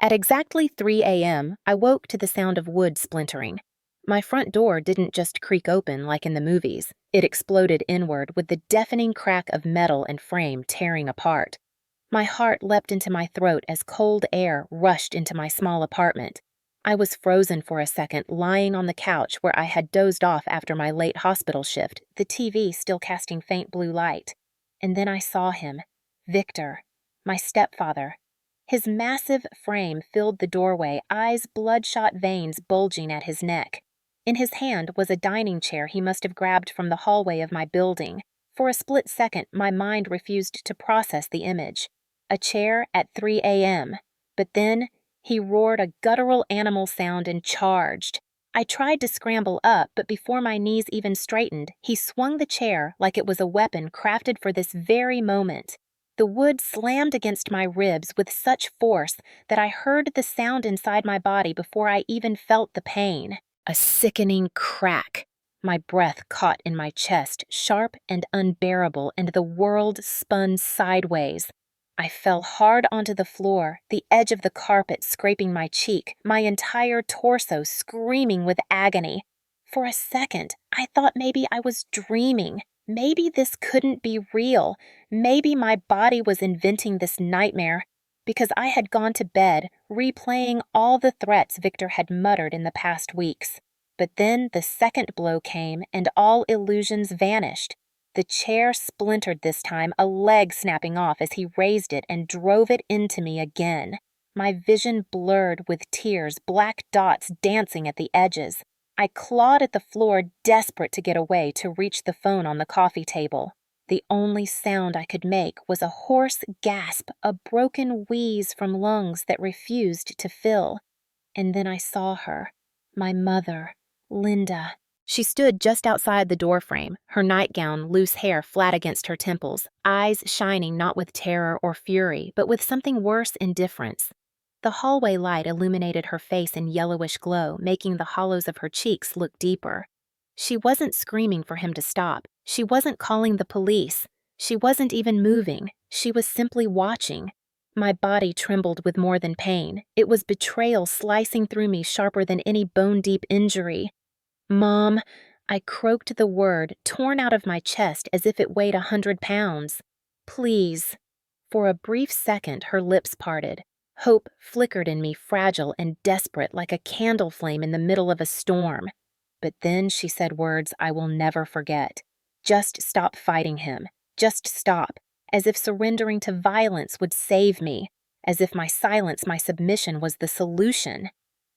At exactly 3 a.m., I woke to the sound of wood splintering. My front door didn't just creak open like in the movies. It exploded inward with the deafening crack of metal and frame tearing apart. My heart leapt into my throat as cold air rushed into my small apartment. I was frozen for a second, lying on the couch where I had dozed off after my late hospital shift, the TV still casting faint blue light. And then I saw him, Victor, my stepfather. His massive frame filled the doorway, eyes bloodshot veins bulging at his neck. In his hand was a dining chair he must have grabbed from the hallway of my building. For a split second, my mind refused to process the image. A chair at 3 a.m. But then, he roared a guttural animal sound and charged. I tried to scramble up, but before my knees even straightened, he swung the chair like it was a weapon crafted for this very moment. The wood slammed against my ribs with such force that I heard the sound inside my body before I even felt the pain. A sickening crack. My breath caught in my chest, sharp and unbearable, and the world spun sideways. I fell hard onto the floor, the edge of the carpet scraping my cheek, my entire torso screaming with agony. For a second, I thought maybe I was dreaming. Maybe this couldn't be real. Maybe my body was inventing this nightmare, because I had gone to bed, replaying all the threats Victor had muttered in the past weeks. But then the second blow came, and all illusions vanished. The chair splintered this time, a leg snapping off as he raised it and drove it into me again. My vision blurred with tears, black dots dancing at the edges. I clawed at the floor, desperate to get away to reach the phone on the coffee table. The only sound I could make was a hoarse gasp, a broken wheeze from lungs that refused to fill. And then I saw her, my mother, Linda. She stood just outside the doorframe, her nightgown, loose hair flat against her temples, eyes shining not with terror or fury, but with something worse, indifference. The hallway light illuminated her face in yellowish glow, making the hollows of her cheeks look deeper. She wasn't screaming for him to stop. She wasn't calling the police. She wasn't even moving. She was simply watching. My body trembled with more than pain. It was betrayal slicing through me sharper than any bone-deep injury. "Mom," I croaked the word, torn out of my chest as if it weighed 100 pounds. "Please." For a brief second, her lips parted. Hope flickered in me, fragile and desperate like a candle flame in the middle of a storm. But then she said words I will never forget. Just stop fighting him. Just stop. As if surrendering to violence would save me. As if my silence, my submission was the solution.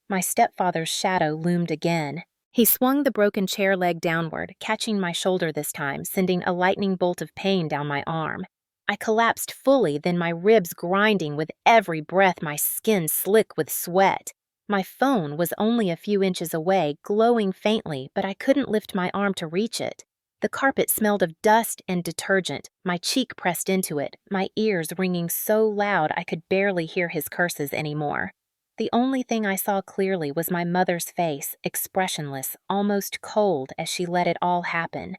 My stepfather's shadow loomed again. He swung the broken chair leg downward, catching my shoulder this time, sending a lightning bolt of pain down my arm. I collapsed fully, then my ribs grinding with every breath, my skin slick with sweat. My phone was only a few inches away, glowing faintly, but I couldn't lift my arm to reach it. The carpet smelled of dust and detergent, my cheek pressed into it, my ears ringing so loud I could barely hear his curses anymore. The only thing I saw clearly was my mother's face, expressionless, almost cold as she let it all happen.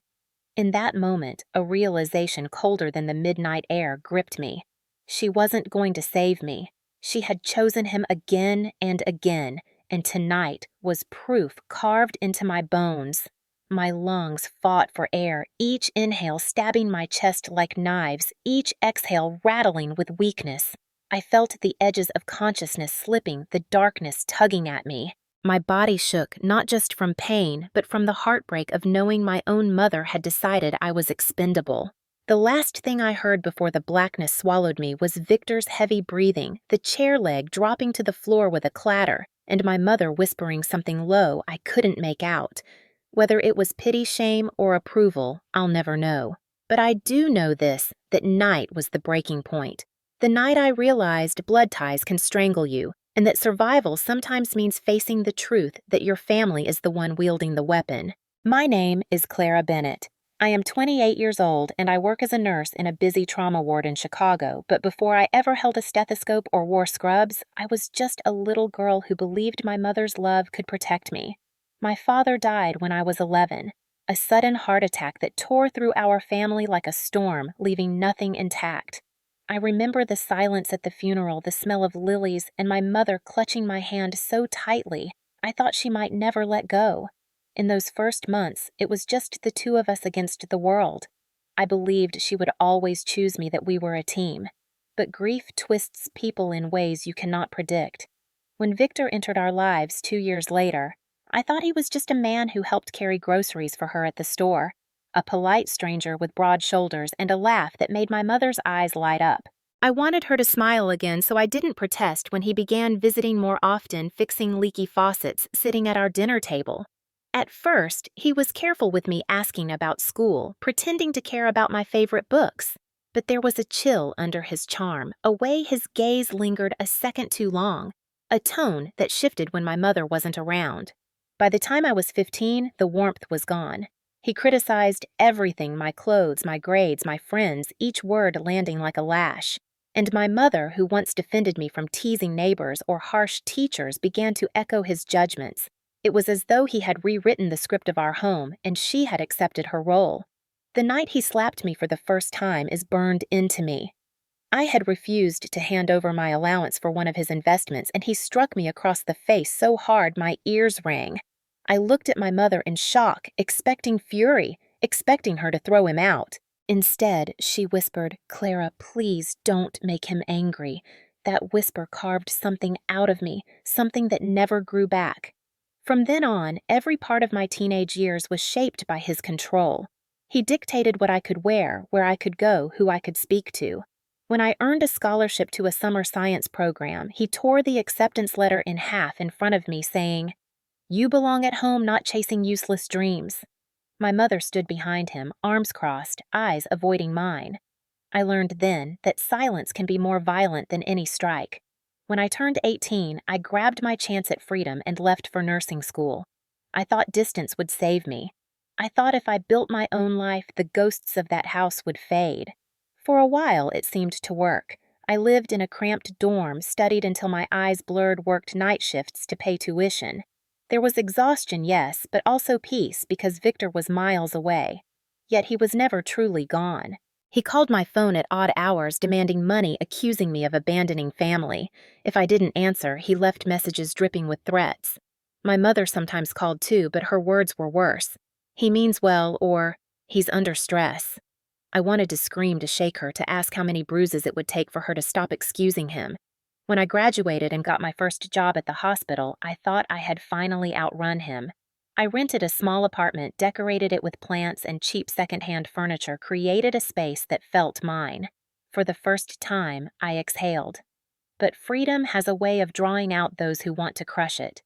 In that moment, a realization colder than the midnight air gripped me. She wasn't going to save me. She had chosen him again and again, and tonight was proof carved into my bones. My lungs fought for air, each inhale stabbing my chest like knives, each exhale rattling with weakness. I felt the edges of consciousness slipping, the darkness tugging at me. My body shook, not just from pain, but from the heartbreak of knowing my own mother had decided I was expendable. The last thing I heard before the blackness swallowed me was Victor's heavy breathing, the chair leg dropping to the floor with a clatter, and my mother whispering something low I couldn't make out. Whether it was pity, shame, or approval, I'll never know. But I do know this, that night was the breaking point. The night I realized blood ties can strangle you, and that survival sometimes means facing the truth that your family is the one wielding the weapon. My name is Clara Bennett. I am 28 years old, and I work as a nurse in a busy trauma ward in Chicago, but before I ever held a stethoscope or wore scrubs, I was just a little girl who believed my mother's love could protect me. My father died when I was 11, a sudden heart attack that tore through our family like a storm, leaving nothing intact. I remember the silence at the funeral, the smell of lilies, and my mother clutching my hand so tightly I thought she might never let go. In those first months, it was just the two of us against the world. I believed she would always choose me, that we were a team. But grief twists people in ways you cannot predict. When Victor entered our lives 2 years later, I thought he was just a man who helped carry groceries for her at the store, a polite stranger with broad shoulders and a laugh that made my mother's eyes light up. I wanted her to smile again, so I didn't protest when he began visiting more often, fixing leaky faucets, sitting at our dinner table. At first, he was careful with me asking about school, pretending to care about my favorite books. But there was a chill under his charm, a way his gaze lingered a second too long, a tone that shifted when my mother wasn't around. By the time I was 15, the warmth was gone. He criticized everything: my clothes, my grades, my friends, each word landing like a lash. And my mother, who once defended me from teasing neighbors or harsh teachers, began to echo his judgments. It was as though he had rewritten the script of our home, and she had accepted her role. The night he slapped me for the first time is burned into me. I had refused to hand over my allowance for one of his investments, and he struck me across the face so hard my ears rang. I looked at my mother in shock, expecting fury, expecting her to throw him out. Instead, she whispered, "Clara, please don't make him angry." That whisper carved something out of me, something that never grew back. From then on, every part of my teenage years was shaped by his control. He dictated what I could wear, where I could go, who I could speak to. When I earned a scholarship to a summer science program, he tore the acceptance letter in half in front of me, saying, "You belong at home, not chasing useless dreams." My mother stood behind him, arms crossed, eyes avoiding mine. I learned then that silence can be more violent than any strike. When I turned 18, I grabbed my chance at freedom and left for nursing school. I thought distance would save me. I thought if I built my own life, the ghosts of that house would fade. For a while, it seemed to work. I lived in a cramped dorm, studied until my eyes blurred, worked night shifts to pay tuition. There was exhaustion, yes, but also peace, because Victor was miles away. Yet he was never truly gone. He called my phone at odd hours, demanding money, accusing me of abandoning family. If I didn't answer, he left messages dripping with threats. My mother sometimes called too, but her words were worse. "He means well," or "he's under stress." I wanted to scream, to shake her, to ask how many bruises it would take for her to stop excusing him. When I graduated and got my first job at the hospital, I thought I had finally outrun him. I rented a small apartment, decorated it with plants and cheap secondhand furniture, created a space that felt mine. For the first time, I exhaled. But freedom has a way of drawing out those who want to crush it.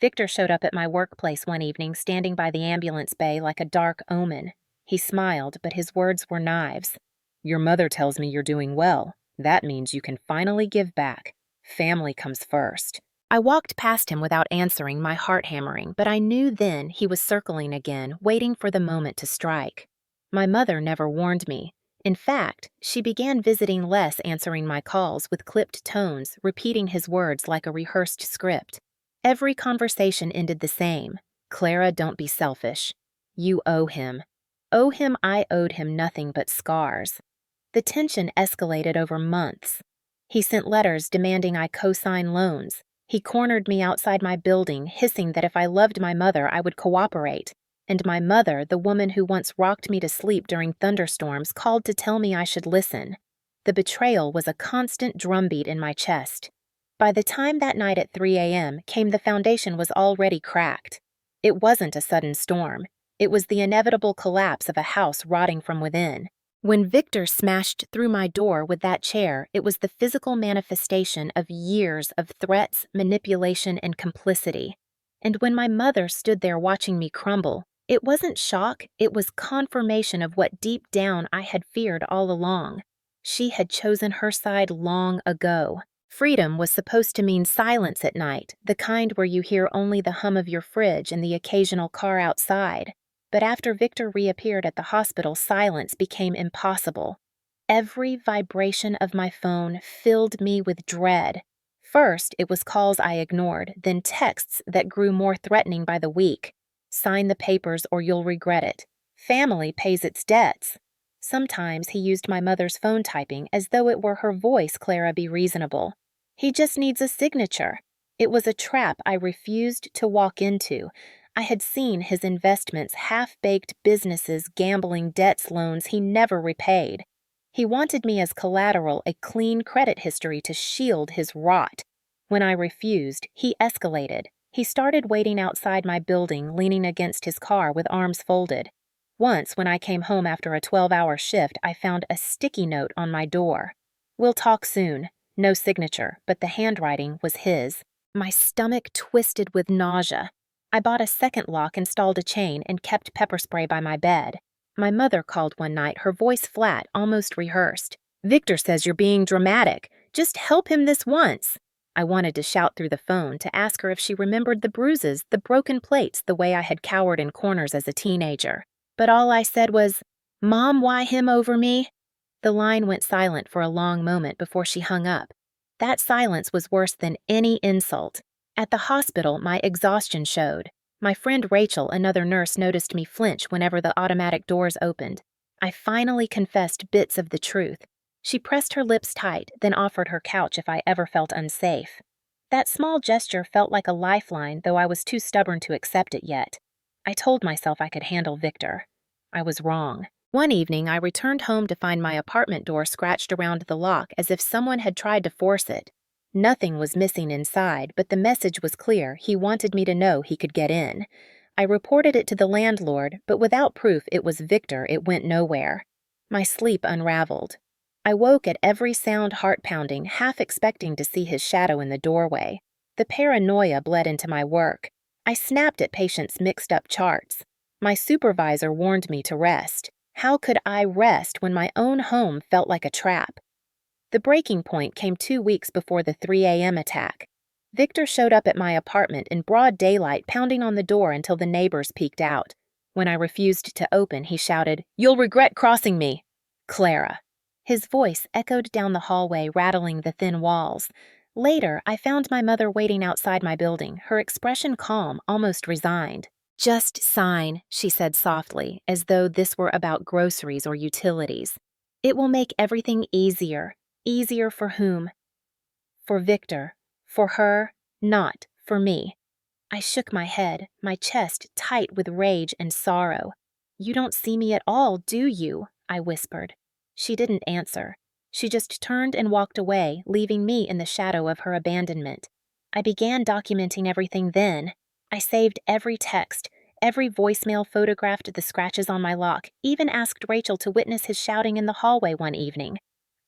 Victor showed up at my workplace one evening, standing by the ambulance bay like a dark omen. He smiled, but his words were knives. "Your mother tells me you're doing well. That means you can finally give back. Family comes first." I walked past him without answering, my heart hammering, but I knew then he was circling again, waiting for the moment to strike. My mother never warned me. In fact, she began visiting less, answering my calls with clipped tones, repeating his words like a rehearsed script. Every conversation ended the same. "Clara, don't be selfish. You owe him." Owe him, I owed him nothing but scars. The tension escalated over months. He sent letters demanding I co-sign loans. He cornered me outside my building, hissing that if I loved my mother, I would cooperate. And my mother, the woman who once rocked me to sleep during thunderstorms, called to tell me I should listen. The betrayal was a constant drumbeat in my chest. By the time that night at 3 a.m. came, the foundation was already cracked. It wasn't a sudden storm. It was the inevitable collapse of a house rotting from within. When Victor smashed through my door with that chair, it was the physical manifestation of years of threats, manipulation, and complicity. And when my mother stood there watching me crumble, it wasn't shock, it was confirmation of what deep down I had feared all along. She had chosen her side long ago. Freedom was supposed to mean silence at night, the kind where you hear only the hum of your fridge and the occasional car outside. But after Victor reappeared at the hospital, silence became impossible. Every vibration of my phone filled me with dread. First, it was calls I ignored, then texts that grew more threatening by the week. "Sign the papers or you'll regret it." "Family pays its debts." Sometimes he used my mother's phone typing as though it were her voice. Clara, be reasonable. He just needs a signature. It was a trap I refused to walk into. I had seen his investments, half-baked businesses, gambling debts, loans he never repaid. He wanted me as collateral, a clean credit history to shield his rot. When I refused, he escalated. He started waiting outside my building, leaning against his car with arms folded. Once, when I came home after a 12-hour shift, I found a sticky note on my door. "We'll talk soon." No signature, but the handwriting was his. My stomach twisted with nausea. I bought a second lock, installed a chain, and kept pepper spray by my bed. My mother called one night, her voice flat, almost rehearsed. "Victor says you're being dramatic. Just help him this once." I wanted to shout through the phone to ask her if she remembered the bruises, the broken plates, the way I had cowered in corners as a teenager. But all I said was, "Mom, why him over me?" The line went silent for a long moment before she hung up. That silence was worse than any insult. At the hospital, my exhaustion showed. My friend Rachel, another nurse, noticed me flinch whenever the automatic doors opened. I finally confessed bits of the truth. She pressed her lips tight, then offered her couch if I ever felt unsafe. That small gesture felt like a lifeline, though I was too stubborn to accept it yet. I told myself I could handle Victor. I was wrong. One evening, I returned home to find my apartment door scratched around the lock as if someone had tried to force it. Nothing was missing inside, but the message was clear. He wanted me to know he could get in. I reported it to the landlord, but without proof it was Victor, it went nowhere. My sleep unraveled. I woke at every sound, heart pounding, half expecting to see his shadow in the doorway. The paranoia bled into my work. I snapped at patients' mixed-up charts. My supervisor warned me to rest. How could I rest when my own home felt like a trap? The breaking point came 2 weeks before the 3 a.m. attack. Victor showed up at my apartment in broad daylight, pounding on the door until the neighbors peeked out. When I refused to open, he shouted, "You'll regret crossing me." "Clara." His voice echoed down the hallway, rattling the thin walls. Later, I found my mother waiting outside my building, her expression calm, almost resigned. "Just sign," she said softly, as though this were about groceries or utilities. "It will make everything easier." Easier for whom? For Victor. For her, not for me. I shook my head, my chest tight with rage and sorrow. "You don't see me at all, do you?" I whispered. She didn't answer. She just turned and walked away, leaving me in the shadow of her abandonment. I began documenting everything then. I saved every text, every voicemail, photographed the scratches on my lock, even asked Rachel to witness his shouting in the hallway one evening.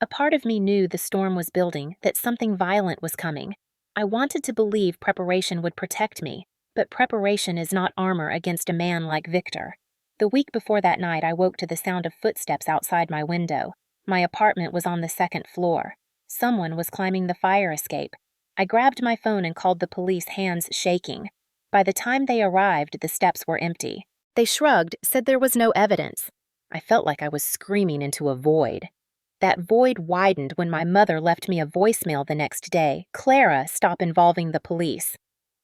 A part of me knew the storm was building, that something violent was coming. I wanted to believe preparation would protect me, but preparation is not armor against a man like Victor. The week before that night, I woke to the sound of footsteps outside my window. My apartment was on the second floor. Someone was climbing the fire escape. I grabbed my phone and called the police, hands shaking. By the time they arrived, the steps were empty. They shrugged, said there was no evidence. I felt like I was screaming into a void. That void widened when my mother left me a voicemail the next day. "Clara, stop involving the police.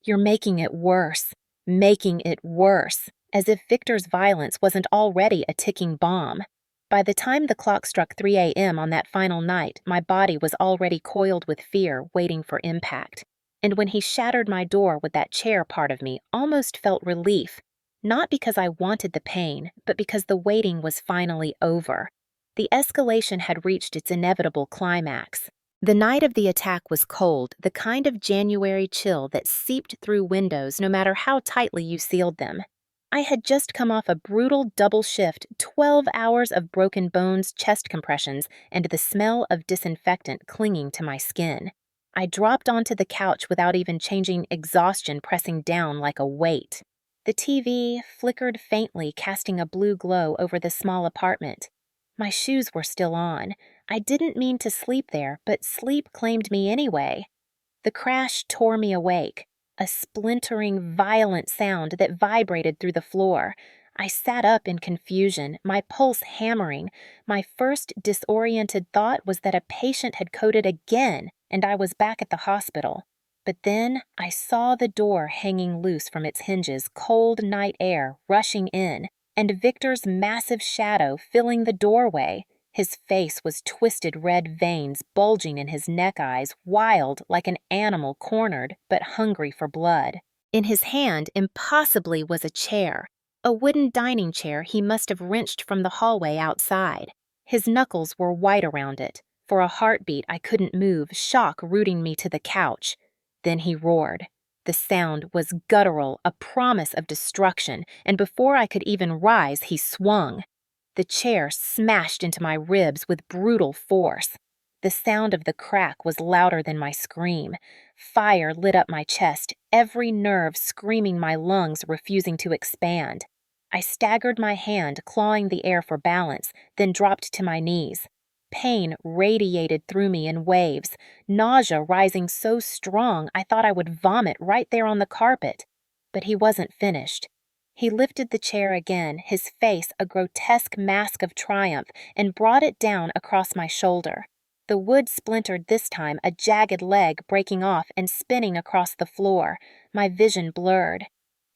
You're making it worse. Making it worse." As if Victor's violence wasn't already a ticking bomb. By the time the clock struck 3 a.m. on that final night, my body was already coiled with fear, waiting for impact. And when he shattered my door with that chair, part of me almost felt relief. Not because I wanted the pain, but because the waiting was finally over. The escalation had reached its inevitable climax. The night of the attack was cold, the kind of January chill that seeped through windows no matter how tightly you sealed them. I had just come off a brutal double shift, 12 hours of broken bones, chest compressions, and the smell of disinfectant clinging to my skin. I dropped onto the couch without even changing, exhaustion pressing down like a weight. The TV flickered faintly, casting a blue glow over the small apartment. My shoes were still on. I didn't mean to sleep there, but sleep claimed me anyway. The crash tore me awake, a splintering, violent sound that vibrated through the floor. I sat up in confusion, my pulse hammering. My first disoriented thought was that a patient had coded again, and I was back at the hospital. But then I saw the door hanging loose from its hinges, cold night air rushing in. and Victor's massive shadow filling the doorway. His face was twisted red veins bulging in his neck eyes, wild like an animal cornered but hungry for blood. In his hand, impossibly, was a chair, a wooden dining chair he must have wrenched from the hallway outside. His knuckles were white around it. For a heartbeat, I couldn't move, shock rooting me to the couch. Then he roared. The sound was guttural, a promise of destruction, and before I could even rise, he swung. The chair smashed into my ribs with brutal force. The sound of the crack was louder than my scream. Fire lit up my chest, every nerve screaming, my lungs refusing to expand. I staggered my hand, clawing the air for balance, then dropped to my knees. Pain radiated through me in waves, nausea rising so strong I thought I would vomit right there on the carpet. But he wasn't finished. He lifted the chair again, his face a grotesque mask of triumph, and brought it down across my shoulder. The wood splintered this time, a jagged leg breaking off and spinning across the floor, my vision blurred.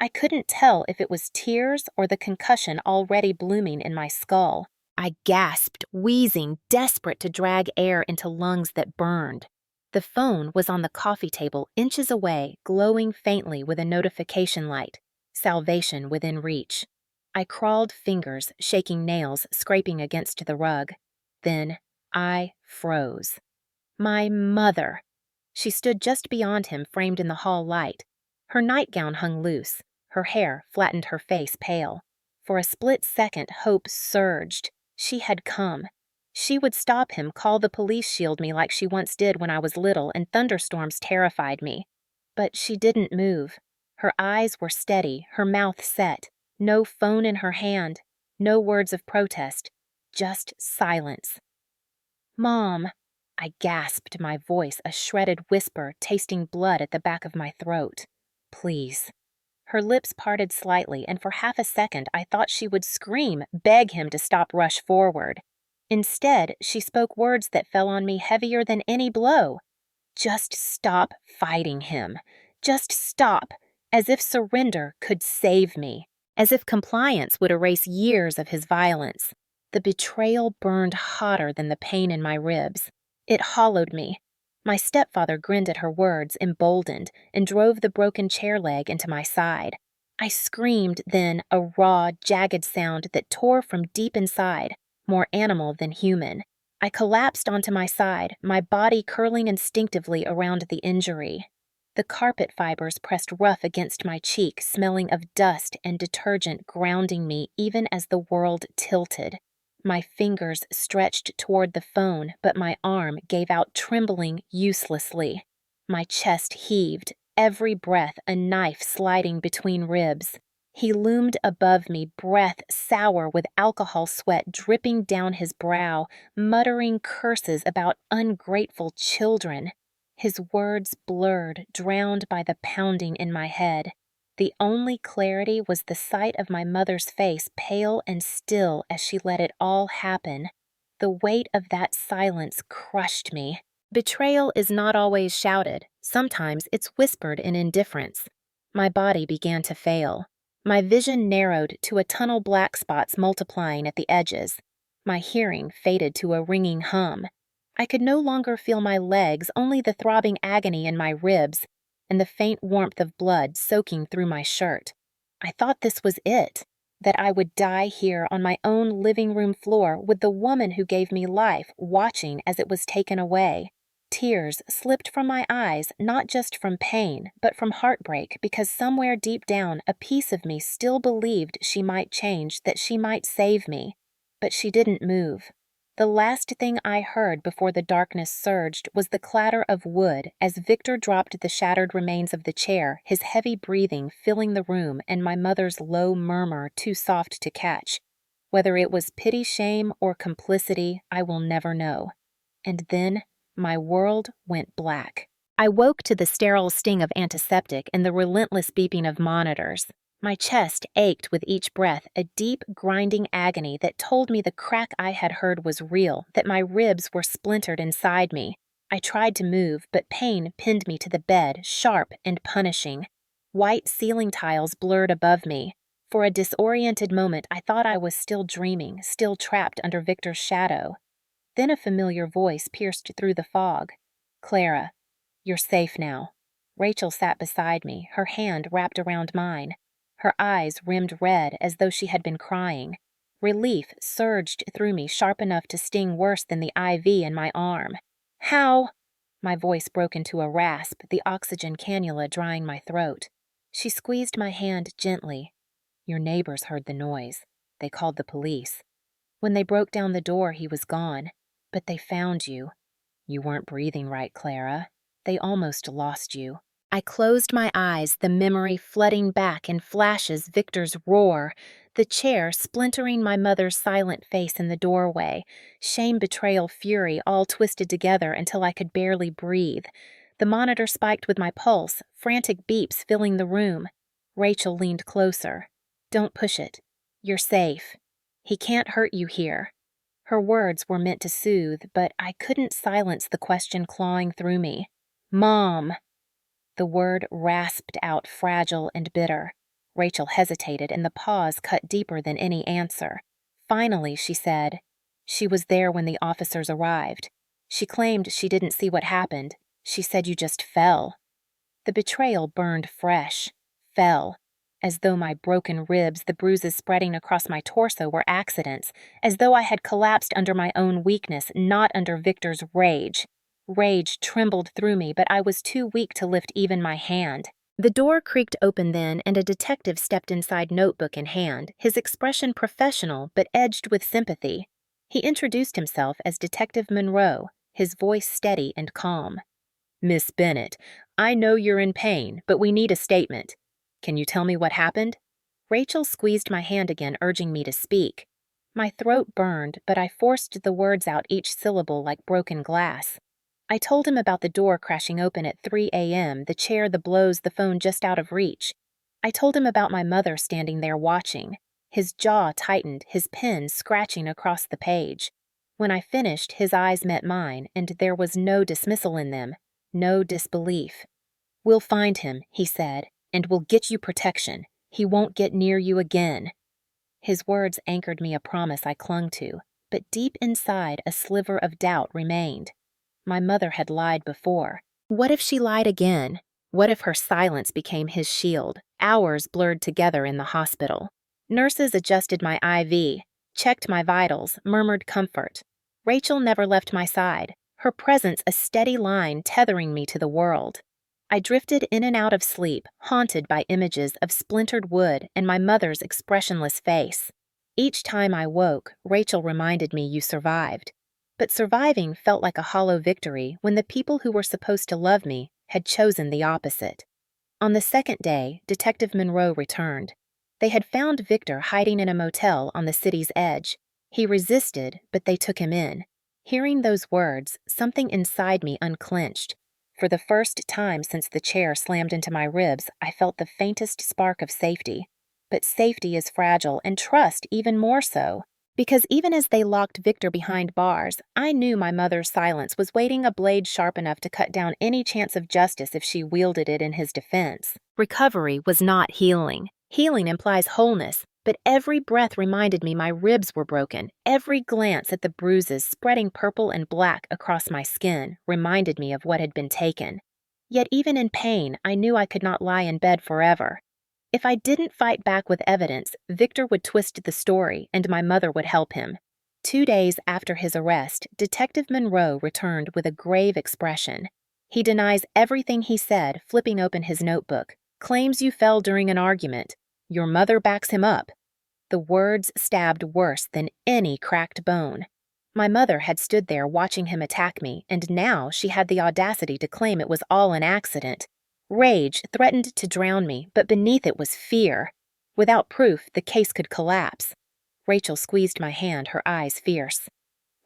I couldn't tell if it was tears or the concussion already blooming in my skull. I gasped, wheezing, desperate to drag air into lungs that burned. The phone was on the coffee table, inches away, glowing faintly with a notification light. Salvation within reach. I crawled fingers, shaking nails, scraping against the rug. Then I froze. My mother! She stood just beyond him, framed in the hall light. Her nightgown hung loose. Her hair flattened her face pale. For a split second, hope surged. She had come. She would stop him, call the police, shield me like she once did when I was little, and thunderstorms terrified me. But she didn't move. Her eyes were steady, her mouth set. No phone in her hand. No words of protest. Just silence. "Mom," I gasped, my voice a shredded whisper, tasting blood at the back of my throat. "Please." Her lips parted slightly, and for half a second I thought she would scream, beg him to stop, rush forward. Instead, she spoke words that fell on me heavier than any blow. Just stop fighting him. Just stop, as if surrender could save me, as if compliance would erase years of his violence. The betrayal burned hotter than the pain in my ribs. It hollowed me. My stepfather grinned at her words, emboldened, and drove the broken chair leg into my side. I screamed then, a raw, jagged sound that tore from deep inside, more animal than human. I collapsed onto my side, my body curling instinctively around the injury. The carpet fibers pressed rough against my cheek, smelling of dust and detergent, grounding me even as the world tilted. My fingers stretched toward the phone, but my arm gave out, trembling uselessly. My chest heaved, every breath a knife sliding between ribs. He loomed above me, breath sour with alcohol sweat dripping down his brow, muttering curses about ungrateful children. His words blurred, drowned by the pounding in my head. The only clarity was the sight of my mother's face, pale and still as she let it all happen. The weight of that silence crushed me. Betrayal is not always shouted. Sometimes it's whispered in indifference. My body began to fail. My vision narrowed to a tunnel, black spots multiplying at the edges. My hearing faded to a ringing hum. I could no longer feel my legs, only the throbbing agony in my ribs, and the faint warmth of blood soaking through my shirt. I thought this was it, that I would die here on my own living room floor with the woman who gave me life watching as it was taken away. Tears slipped from my eyes, not just from pain, but from heartbreak, because somewhere deep down a piece of me still believed she might change, that she might save me. But she didn't move. The last thing I heard before the darkness surged was the clatter of wood as Victor dropped the shattered remains of the chair, his heavy breathing filling the room, and my mother's low murmur too soft to catch. Whether it was pity, shame, or complicity, I will never know. And then my world went black. I woke to the sterile sting of antiseptic and the relentless beeping of monitors. My chest ached with each breath, a deep, grinding agony that told me the crack I had heard was real, that my ribs were splintered inside me. I tried to move, but pain pinned me to the bed, sharp and punishing. White ceiling tiles blurred above me. For a disoriented moment, I thought I was still dreaming, still trapped under Victor's shadow. Then a familiar voice pierced through the fog. "Clara, you're safe now." Rachel sat beside me, her hand wrapped around mine. Her eyes rimmed red as though she had been crying. Relief surged through me, sharp enough to sting worse than the IV in my arm. "How?" My voice broke into a rasp, the oxygen cannula drying my throat. She squeezed my hand gently. "Your neighbors heard the noise. They called the police. When they broke down the door, he was gone. But they found you. You weren't breathing right, Clara. They almost lost you." I closed my eyes, the memory flooding back in flashes, Victor's roar, the chair splintering, my mother's silent face in the doorway, shame, betrayal, fury, all twisted together until I could barely breathe. The monitor spiked with my pulse, frantic beeps filling the room. Rachel leaned closer. "Don't push it. You're safe. He can't hurt you here." Her words were meant to soothe, but I couldn't silence the question clawing through me. "Mom!" The word rasped out, fragile and bitter. Rachel hesitated, and the pause cut deeper than any answer. Finally, she said, "She was there when the officers arrived. She claimed she didn't see what happened. She said you just fell." The betrayal burned fresh. Fell. As though my broken ribs, the bruises spreading across my torso, were accidents. As though I had collapsed under my own weakness, not under Victor's rage. Rage trembled through me, but I was too weak to lift even my hand. The door creaked open then, and a detective stepped inside, notebook in hand, his expression professional but edged with sympathy. He introduced himself as Detective Monroe, his voice steady and calm. "Miss Bennett, I know you're in pain, but we need a statement. Can you tell me what happened?" Rachel squeezed my hand again, urging me to speak. My throat burned, but I forced the words out, each syllable like broken glass. I told him about the door crashing open at 3 a.m., the chair, the blows, the phone just out of reach. I told him about my mother standing there watching. His jaw tightened, his pen scratching across the page. When I finished, his eyes met mine, and there was no dismissal in them, no disbelief. "We'll find him," he said, "and we'll get you protection. He won't get near you again." His words anchored me, a promise I clung to, but deep inside a sliver of doubt remained. My mother had lied before. What if she lied again? What if her silence became his shield? Hours blurred together in the hospital. Nurses adjusted my IV, checked my vitals, murmured comfort. Rachel never left my side, her presence a steady line tethering me to the world. I drifted in and out of sleep, haunted by images of splintered wood and my mother's expressionless face. Each time I woke, Rachel reminded me, "You survived." But surviving felt like a hollow victory when the people who were supposed to love me had chosen the opposite. On the second day, Detective Monroe returned. They had found Victor hiding in a motel on the city's edge. He resisted, but they took him in. Hearing those words, something inside me unclenched. For the first time since the chair slammed into my ribs, I felt the faintest spark of safety. But safety is fragile, and trust even more so. Because even as they locked Victor behind bars, I knew my mother's silence was waiting, a blade sharp enough to cut down any chance of justice if she wielded it in his defense. Recovery was not healing. Healing implies wholeness, but every breath reminded me my ribs were broken. Every glance at the bruises spreading purple and black across my skin reminded me of what had been taken. Yet even in pain, I knew I could not lie in bed forever. If I didn't fight back with evidence, Victor would twist the story, and my mother would help him. 2 days after his arrest, Detective Monroe returned with a grave expression. He denies everything he said, flipping open his notebook. Claims you fell during an argument. Your mother backs him up. The words stabbed worse than any cracked bone. My mother had stood there watching him attack me, and now she had the audacity to claim it was all an accident. Rage threatened to drown me, but beneath it was fear. Without proof, the case could collapse. Rachel squeezed my hand, her eyes fierce.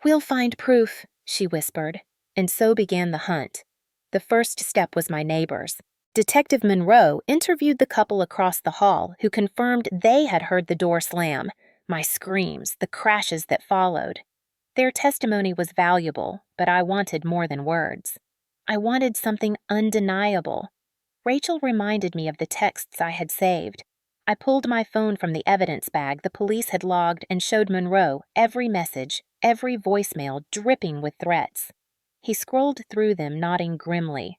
"We'll find proof," she whispered, and so began the hunt. The first step was my neighbors. Detective Monroe interviewed the couple across the hall who confirmed they had heard the door slam, my screams, the crashes that followed. Their testimony was valuable, but I wanted more than words. I wanted something undeniable. Rachel reminded me of the texts I had saved. I pulled my phone from the evidence bag the police had logged and showed Monroe every message, every voicemail dripping with threats. He scrolled through them, nodding grimly.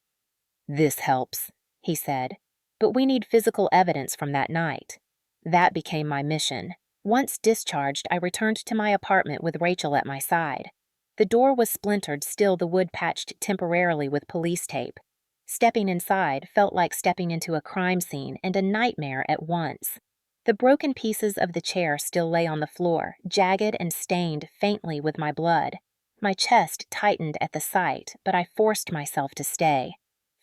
"This helps," he said, "but we need physical evidence from that night." That became my mission. Once discharged, I returned to my apartment with Rachel at my side. The door was splintered, still the wood patched temporarily with police tape. Stepping inside felt like stepping into a crime scene and a nightmare at once. The broken pieces of the chair still lay on the floor, jagged and stained faintly with my blood. My chest tightened at the sight, but I forced myself to stay.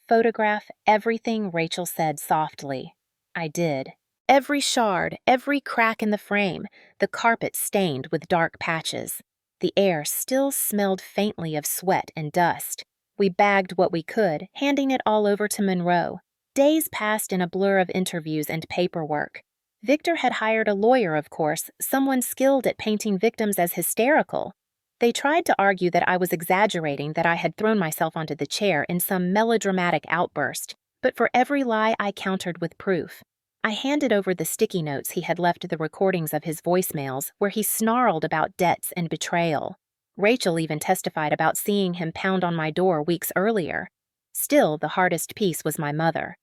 "Photograph everything," Rachel said softly. I did. Every shard, every crack in the frame, the carpet stained with dark patches. The air still smelled faintly of sweat and dust. We bagged what we could, handing it all over to Monroe. Days passed in a blur of interviews and paperwork. Victor had hired a lawyer, of course, someone skilled at painting victims as hysterical. They tried to argue that I was exaggerating, that I had thrown myself onto the chair in some melodramatic outburst, but for every lie I countered with proof. I handed over the sticky notes he had left, the recordings of his voicemails, where he snarled about debts and betrayal. Rachel even testified about seeing him pound on my door weeks earlier. Still, the hardest piece was my mother.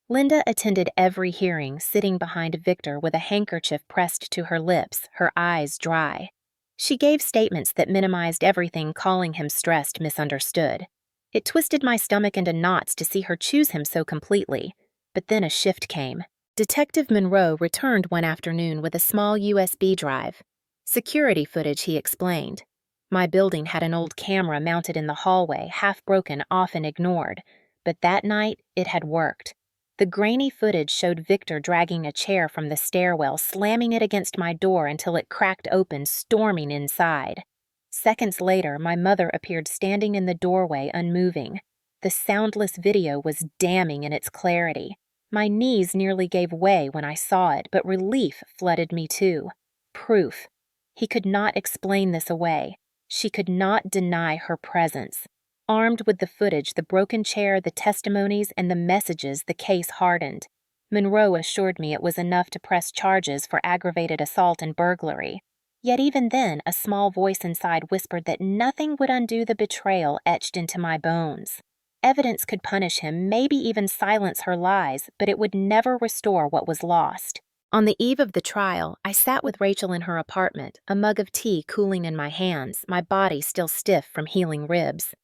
Linda attended every hearing, sitting behind Victor with a handkerchief pressed to her lips, her eyes dry. She gave statements that minimized everything, calling him stressed, misunderstood. It twisted my stomach into knots to see her choose him so completely. But then a shift came. Detective Monroe returned one afternoon with a small USB drive. "Security footage," he explained. My building had an old camera mounted in the hallway, half broken, often ignored. But that night, it had worked. The grainy footage showed Victor dragging a chair from the stairwell, slamming it against my door until it cracked open, storming inside. Seconds later, my mother appeared standing in the doorway, unmoving. The soundless video was damning in its clarity. My knees nearly gave way when I saw it, but relief flooded me too. Proof. He could not explain this away. She could not deny her presence. Armed with the footage, the broken chair, the testimonies, and the messages, the case hardened. Monroe assured me it was enough to press charges for aggravated assault and burglary. Yet even then, a small voice inside whispered that nothing would undo the betrayal etched into my bones. Evidence could punish him, maybe even silence her lies, but it would never restore what was lost. On the eve of the trial, I sat with Rachel in her apartment, a mug of tea cooling in my hands, my body still stiff from healing ribs.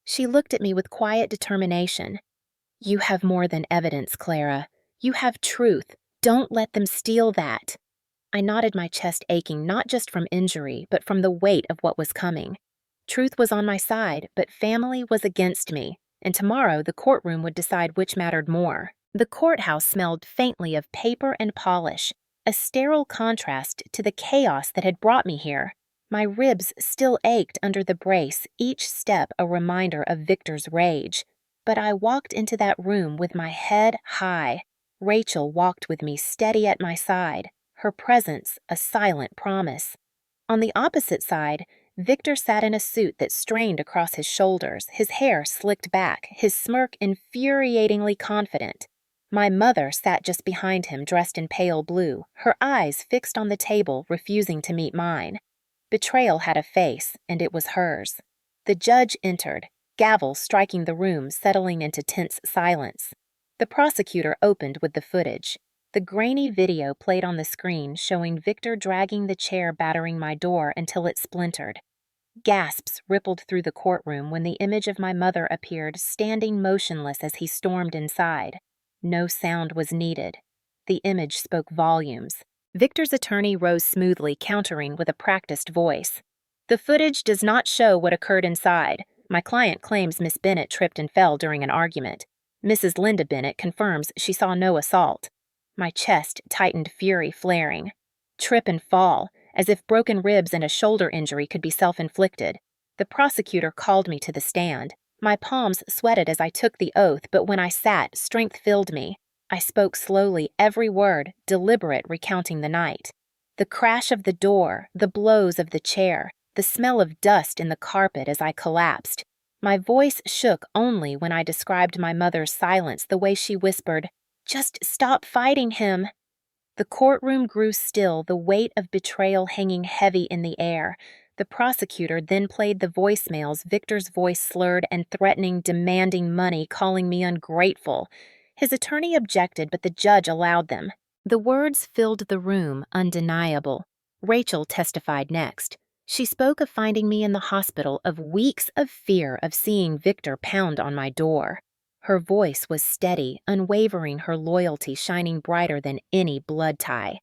She looked at me with quiet determination. "You have more than evidence, Clara. You have truth. Don't let them steal that." I nodded, my chest aching, not just from injury, but from the weight of what was coming. Truth was on my side, but family was against me, and tomorrow the courtroom would decide which mattered more. The courthouse smelled faintly of paper and polish, a sterile contrast to the chaos that had brought me here. My ribs still ached under the brace, each step a reminder of Victor's rage. But I walked into that room with my head high. Rachel walked with me, steady at my side, her presence a silent promise. On the opposite side, Victor sat in a suit that strained across his shoulders, his hair slicked back, his smirk infuriatingly confident. My mother sat just behind him, dressed in pale blue, her eyes fixed on the table, refusing to meet mine. Betrayal had a face, and it was hers. The judge entered, gavel striking the room, settling into tense silence. The prosecutor opened with the footage. The grainy video played on the screen, showing Victor dragging the chair battering my door until it splintered. Gasps rippled through the courtroom when the image of my mother appeared, standing motionless as he stormed inside. No sound was needed. The image spoke volumes. Victor's attorney rose smoothly, countering with a practiced voice. "The footage does not show what occurred inside. My client claims Miss Bennett tripped and fell during an argument. Mrs. Linda Bennett confirms she saw no assault." My chest tightened, fury flaring. Trip and fall, as if broken ribs and a shoulder injury could be self-inflicted. The prosecutor called me to the stand. My palms sweated as I took the oath, but when I sat, strength filled me. I spoke slowly, every word, deliberate, recounting the night. The crash of the door, the blows of the chair, the smell of dust in the carpet as I collapsed. My voice shook only when I described my mother's silence, the way she whispered, "Just stop fighting him." The courtroom grew still, the weight of betrayal hanging heavy in the air. The prosecutor then played the voicemails, Victor's voice slurred and threatening, demanding money, calling me ungrateful. His attorney objected, but the judge allowed them. The words filled the room, undeniable. Rachel testified next. She spoke of finding me in the hospital, of weeks of fear of seeing Victor pound on my door. Her voice was steady, unwavering, her loyalty shining brighter than any blood tie.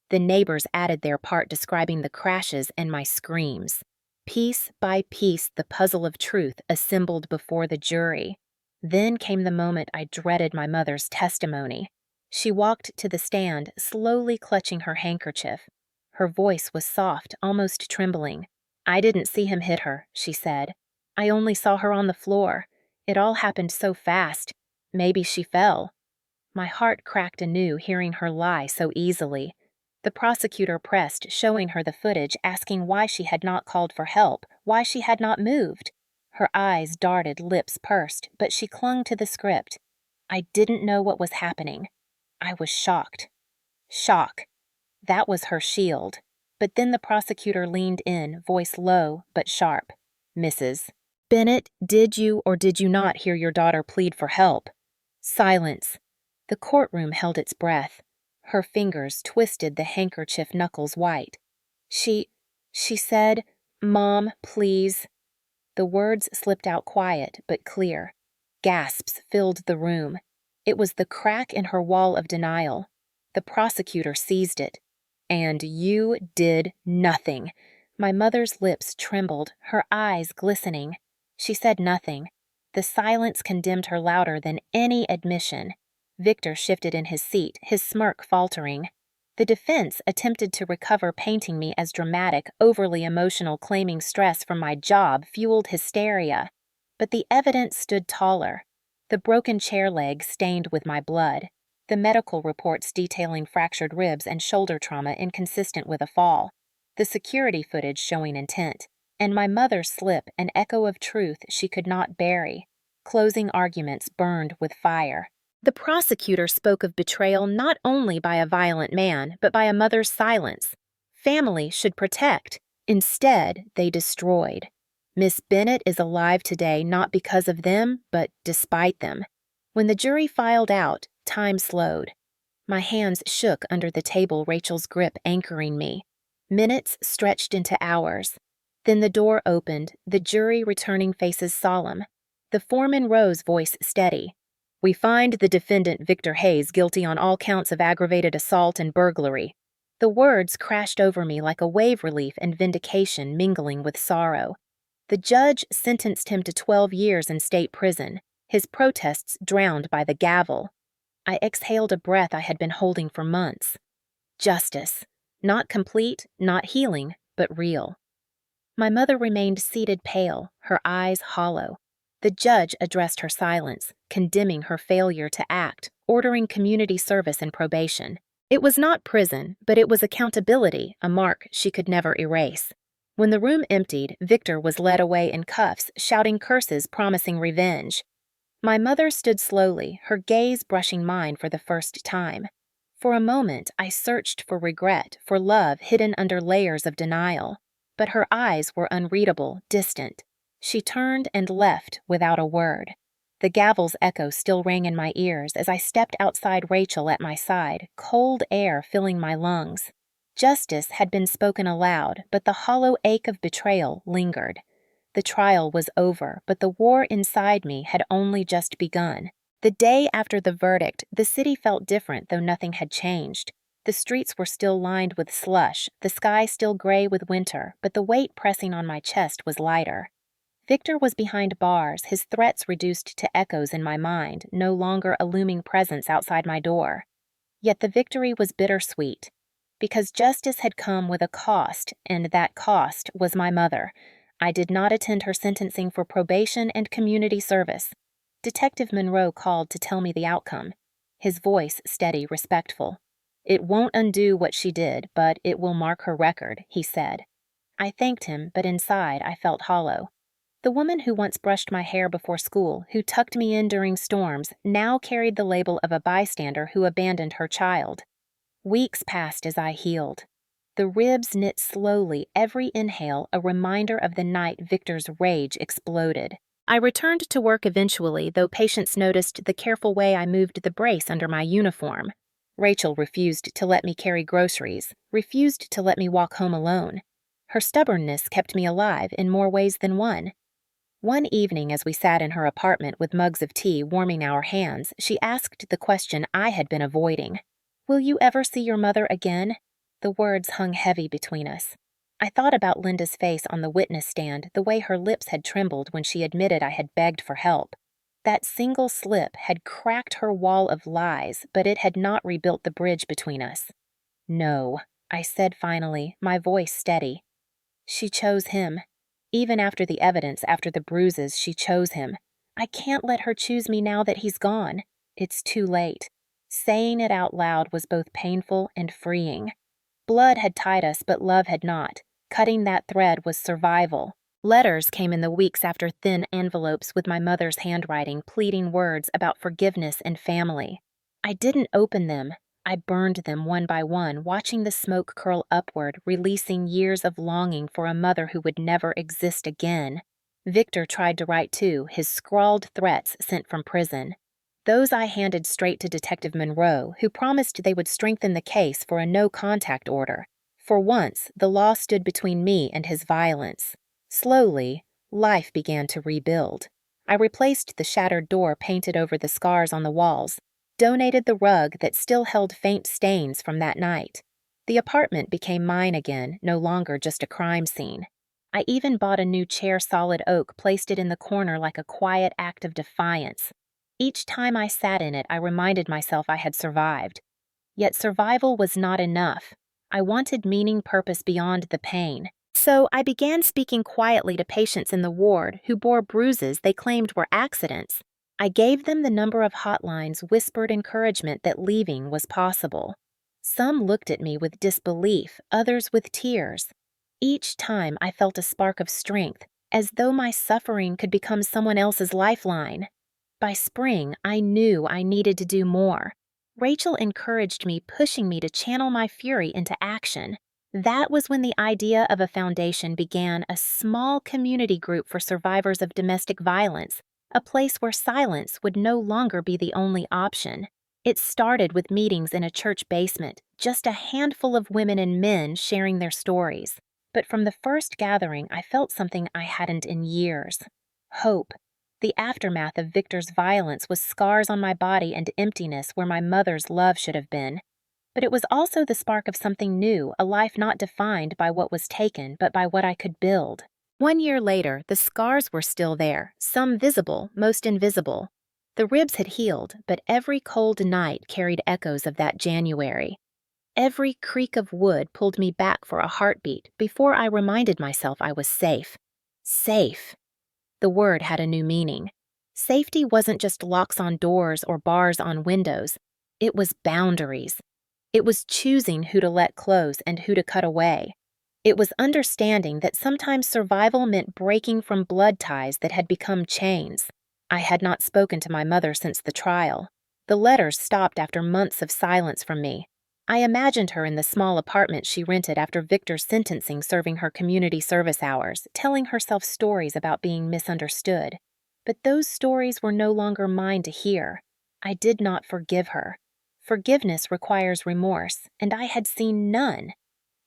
The neighbors added their part, describing the crashes and my screams. Piece by piece, the puzzle of truth assembled before the jury. Then came the moment I dreaded, my mother's testimony. She walked to the stand, slowly clutching her handkerchief. Her voice was soft, almost trembling. "I didn't see him hit her," she said. "I only saw her on the floor. It all happened so fast. Maybe she fell." My heart cracked anew, hearing her lie so easily. The prosecutor pressed, showing her the footage, asking why she had not called for help, why she had not moved. Her eyes darted, lips pursed, but she clung to the script. I didn't know what was happening. I was shocked. Shock. That was her shield. But then the prosecutor leaned in, voice low but sharp. "Mrs. Bennett, did you or did you not hear your daughter plead for help?" Silence. The courtroom held its breath. Her fingers twisted the handkerchief knuckles white. She said, "Mom, please." The words slipped out quiet but clear. Gasps filled the room. It was the crack in her wall of denial. The prosecutor seized it. "And you did nothing." My mother's lips trembled, her eyes glistening. She said nothing. The silence condemned her louder than any admission. Victor shifted in his seat, his smirk faltering. The defense attempted to recover, painting me as dramatic, overly emotional, claiming stress from my job fueled hysteria. But the evidence stood taller. The broken chair leg stained with my blood. The medical reports detailing fractured ribs and shoulder trauma inconsistent with a fall. The security footage showing intent. And my mother's slip, an echo of truth she could not bury. Closing arguments burned with fire. The prosecutor spoke of betrayal not only by a violent man, but by a mother's silence. Family should protect. Instead, they destroyed. Miss Bennett is alive today not because of them, but despite them. When the jury filed out, time slowed. My hands shook under the table, Rachel's grip anchoring me. Minutes stretched into hours. Then the door opened, the jury returning, faces solemn. The foreman rose, voice steady. "We find the defendant Victor Hayes guilty on all counts of aggravated assault and burglary." The words crashed over me like a wave, relief and vindication mingling with sorrow. The judge sentenced him to 12 years in state prison, his protests drowned by the gavel. I exhaled a breath I had been holding for months. Justice. Not complete, not healing, but real. My mother remained seated, pale, her eyes hollow. The judge addressed her silence, condemning her failure to act, ordering community service and probation. It was not prison, but it was accountability, a mark she could never erase. When the room emptied, Victor was led away in cuffs, shouting curses, promising revenge. My mother stood slowly, her gaze brushing mine for the first time. For a moment, I searched for regret, for love hidden under layers of denial. But her eyes were unreadable, distant. She turned and left without a word. The gavel's echo still rang in my ears as I stepped outside, Rachel at my side, cold air filling my lungs. Justice had been spoken aloud, but the hollow ache of betrayal lingered. The trial was over, but the war inside me had only just begun. The day after the verdict, the city felt different, though nothing had changed. The streets were still lined with slush, the sky still gray with winter, but the weight pressing on my chest was lighter. Victor was behind bars, his threats reduced to echoes in my mind, no longer a looming presence outside my door. Yet the victory was bittersweet, because justice had come with a cost, and that cost was my mother. I did not attend her sentencing for probation and community service. Detective Monroe called to tell me the outcome, his voice steady, respectful. "It won't undo what she did, but it will mark her record," he said. I thanked him, but inside I felt hollow. The woman who once brushed my hair before school, who tucked me in during storms, now carried the label of a bystander who abandoned her child. Weeks passed as I healed. The ribs knit slowly, every inhale a reminder of the night Victor's rage exploded. I returned to work eventually, though patients noticed the careful way I moved the brace under my uniform. Rachel refused to let me carry groceries, refused to let me walk home alone. Her stubbornness kept me alive in more ways than one. One evening, as we sat in her apartment with mugs of tea warming our hands, she asked the question I had been avoiding. "Will you ever see your mother again?" The words hung heavy between us. I thought about Linda's face on the witness stand, the way her lips had trembled when she admitted I had begged for help. That single slip had cracked her wall of lies, but it had not rebuilt the bridge between us. "No," I said finally, my voice steady. "She chose him. Even after the evidence, after the bruises, she chose him. I can't let her choose me now that he's gone. It's too late." Saying it out loud was both painful and freeing. Blood had tied us, but love had not. Cutting that thread was survival. Letters came in the weeks after, thin envelopes with my mother's handwriting, pleading words about forgiveness and family. I didn't open them. I burned them one by one, watching the smoke curl upward, releasing years of longing for a mother who would never exist again. Victor tried to write too, his scrawled threats sent from prison. Those I handed straight to Detective Monroe, who promised they would strengthen the case for a no-contact order. For once, the law stood between me and his violence. Slowly, life began to rebuild. I replaced the shattered door painted over the scars on the walls, donated the rug that still held faint stains from that night. The apartment became mine again, no longer just a crime scene. I even bought a new chair, solid oak, placed it in the corner like a quiet act of defiance. Each time I sat in it, I reminded myself I had survived. Yet survival was not enough. I wanted meaning, purpose beyond the pain. So I began speaking quietly to patients in the ward who bore bruises they claimed were accidents. I gave them the number of hotlines, whispered encouragement that leaving was possible. Some looked at me with disbelief, others with tears. Each time I felt a spark of strength, as though my suffering could become someone else's lifeline. By spring, I knew I needed to do more. Rachel encouraged me, pushing me to channel my fury into action. That was when the idea of a foundation began, a small community group for survivors of domestic violence, a place where silence would no longer be the only option. It started with meetings in a church basement, just a handful of women and men sharing their stories. But from the first gathering, I felt something I hadn't in years: hope. The aftermath of Victor's violence was scars on my body and emptiness where my mother's love should have been. But it was also the spark of something new, a life not defined by what was taken, but by what I could build. 1 year later, the scars were still there, some visible, most invisible. The ribs had healed, but every cold night carried echoes of that January. Every creak of wood pulled me back for a heartbeat before I reminded myself I was safe. Safe. The word had a new meaning. Safety wasn't just locks on doors or bars on windows. It was boundaries. It was choosing who to let close and who to cut away. It was understanding that sometimes survival meant breaking from blood ties that had become chains. I had not spoken to my mother since the trial. The letters stopped after months of silence from me. I imagined her in the small apartment she rented after Victor's sentencing, serving her community service hours, telling herself stories about being misunderstood. But those stories were no longer mine to hear. I did not forgive her. Forgiveness requires remorse, and I had seen none.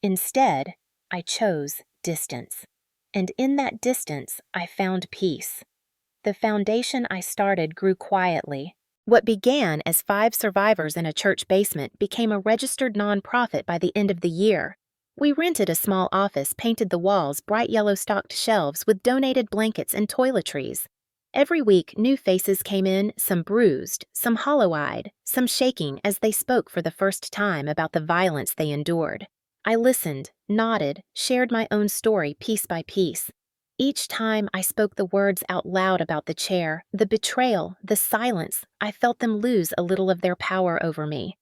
Instead, I chose distance. And in that distance, I found peace. The foundation I started grew quietly. What began as 5 survivors in a church basement became a registered nonprofit by the end of the year. We rented a small office, painted the walls bright yellow stocked shelves with donated blankets and toiletries. Every week, new faces came in, some bruised, some hollow-eyed, some shaking as they spoke for the first time about the violence they endured. I listened, nodded, shared my own story piece by piece. Each time I spoke the words out loud about the chair, the betrayal, the silence, I felt them lose a little of their power over me.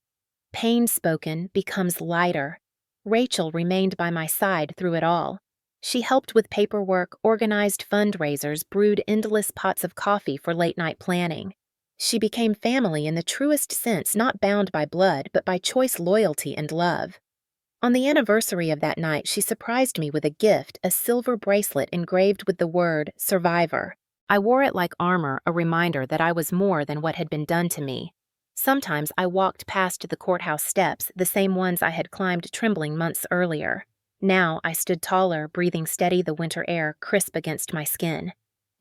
Pain spoken becomes lighter. Rachel remained by my side through it all. She helped with paperwork, organized fundraisers, brewed endless pots of coffee for late-night planning. She became family in the truest sense, not bound by blood, but by choice, loyalty, and love. On the anniversary of that night, she surprised me with a gift, a silver bracelet engraved with the word Survivor. I wore it like armor, a reminder that I was more than what had been done to me. Sometimes I walked past the courthouse steps, the same ones I had climbed trembling months earlier. Now I stood taller, breathing steady the winter air crisp against my skin.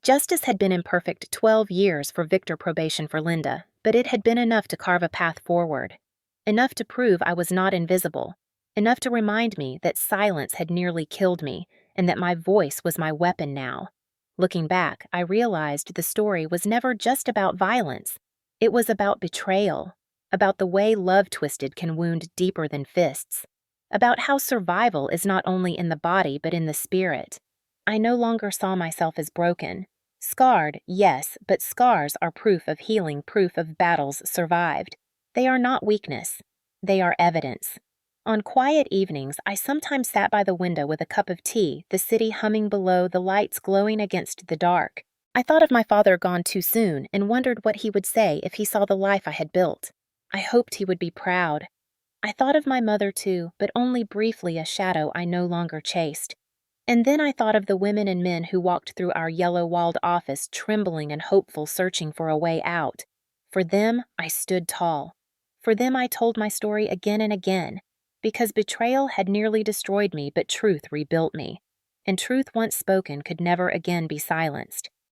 Justice had been imperfect 12 years for Victor probation for Linda, but it had been enough to carve a path forward. Enough to prove I was not invisible. Enough to remind me that silence had nearly killed me, and that my voice was my weapon now. Looking back, I realized the story was never just about violence. It was about betrayal, about the way love twisted can wound deeper than fists, about how survival is not only in the body but in the spirit. I no longer saw myself as broken. Scarred, yes, but scars are proof of healing, proof of battles survived. They are not weakness. They are evidence. On quiet evenings, I sometimes sat by the window with a cup of tea, the city humming below, the lights glowing against the dark. I thought of my father gone too soon and wondered what he would say if he saw the life I had built. I hoped he would be proud. I thought of my mother too, but only briefly, a shadow I no longer chased. And then I thought of the women and men who walked through our yellow-walled office, trembling and hopeful, searching for a way out. For them, I stood tall. For them, I told my story again and again. Because betrayal had nearly destroyed me, but truth rebuilt me. And truth once spoken could never again be silenced.